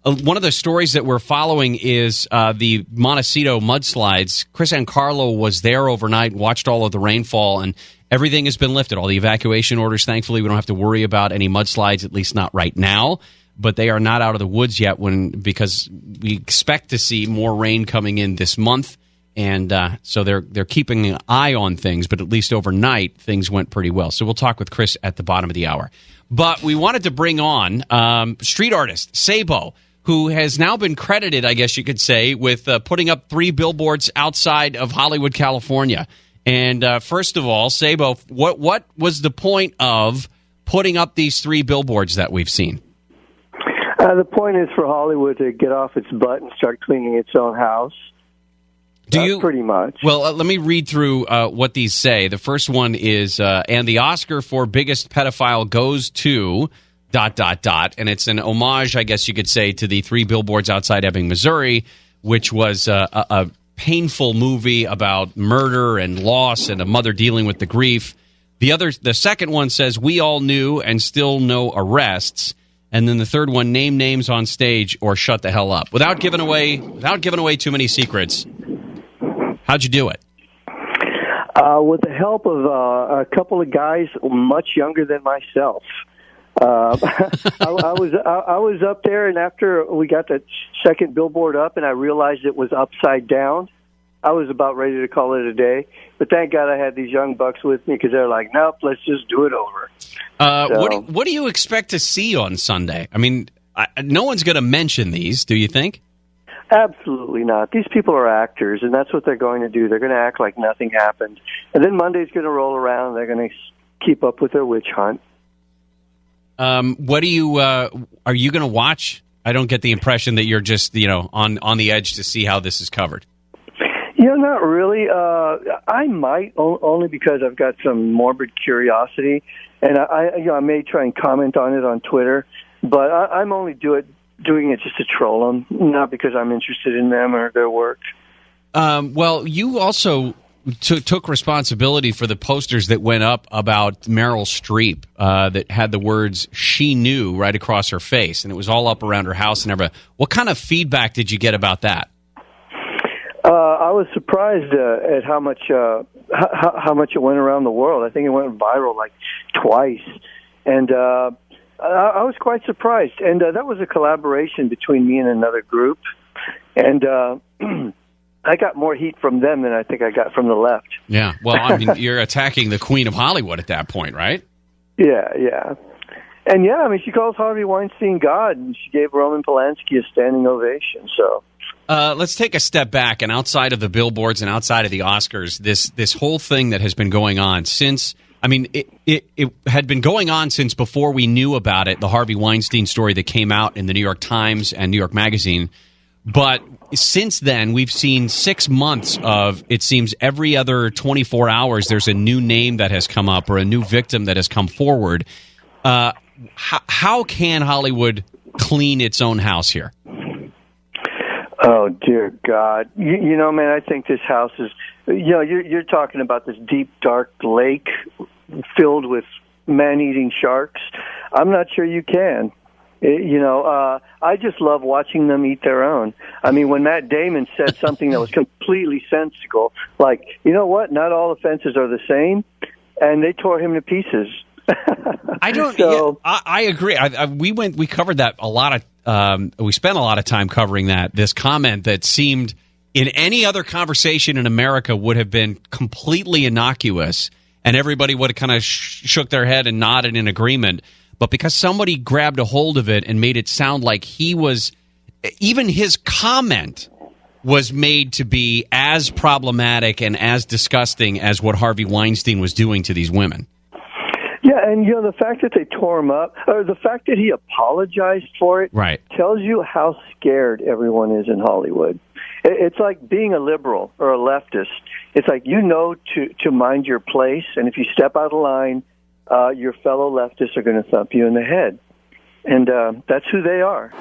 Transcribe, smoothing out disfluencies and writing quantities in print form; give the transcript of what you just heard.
One of the stories that we're following is the Montecito mudslides. Chris Ancarlo was there overnight, watched all of the rainfall, and everything has been lifted. All the evacuation orders, thankfully, we don't have to worry about any mudslides, at least not right now. But they are not out of the woods yet because we expect to see more rain coming in this month. And so they're keeping an eye on things, but at least overnight, things went pretty well. So we'll talk with Chris at the bottom of the hour. But we wanted to bring on street artist Sabo, who has now been credited, I guess you could say, with putting up 3 billboards outside of Hollywood, California. And first of all, Sabo, what was the point of putting up these 3 billboards that we've seen? The point is for Hollywood to get off its butt and start cleaning its own house. Pretty much. Well, let me read through what these say. The first one is, and the Oscar for biggest pedophile goes to ... And it's an homage, I guess you could say, to the 3 billboards outside Ebbing, Missouri, which was a painful movie about murder and loss and a mother dealing with the grief. The second one says, we all knew and still no arrests. And then the third one, name names on stage or shut the hell up. Without giving away too many secrets, how'd you do it? With the help of a couple of guys much younger than myself. I was up there, and after we got the second billboard up and I realized it was upside down, I was about ready to call it a day. But thank God I had these young bucks with me because they're like, nope, let's just do it over. What do you expect to see on Sunday? I mean, no one's going to mention these, do you think? Absolutely not. These people are actors, and that's what they're going to do. They're going to act like nothing happened. And then Monday's going to roll around, and they're going to keep up with their witch hunt. What do you are you going to watch? I don't get the impression that you're just on the edge to see how this is covered. Not really. I might only because I've got some morbid curiosity, and I may try and comment on it on Twitter. But I'm only doing it just to troll them, not because I'm interested in them or their work. Well, you also took responsibility for the posters that went up about Meryl Streep that had the words "she knew" right across her face, and it was all up around her house and everything. What kind of feedback did you get about that? I was surprised at how much it went around the world. I think it went viral like twice, and I was quite surprised. And that was a collaboration between me and another group, and I got more heat from them than I think I got from the left. Yeah, well, I mean, you're attacking the Queen of Hollywood at that point, right? Yeah. And yeah, I mean, she calls Harvey Weinstein God, and she gave Roman Polanski a standing ovation, so... let's take a step back, and outside of the billboards and outside of the Oscars, this whole thing that has been going on since, I mean, it had been going on since before we knew about it, the Harvey Weinstein story that came out in the New York Times and New York Magazine. But since then, we've seen 6 months of, it seems, every other 24 hours, there's a new name that has come up or a new victim that has come forward. How can Hollywood clean its own house here? Oh, dear God. You know, man, I think this house is, you're talking about this deep, dark lake filled with man-eating sharks. I'm not sure you can. I just love watching them eat their own. I mean, when Matt Damon said something that was completely sensical, like, you know what, not all offenses are the same, and they tore him to pieces. I don't. So, yeah, I agree. We covered that a lot of. We spent a lot of time covering that. This comment that seemed in any other conversation in America would have been completely innocuous, and everybody would have kind of shook their head and nodded in agreement. But because somebody grabbed a hold of it and made it sound like he was, even his comment was made to be as problematic and as disgusting as what Harvey Weinstein was doing to these women. Yeah, and the fact that they tore him up, or the fact that he apologized for it, right, tells you how scared everyone is in Hollywood. It's like being a liberal or a leftist. It's like to mind your place, and if you step out of line, your fellow leftists are going to thump you in the head. And that's who they are.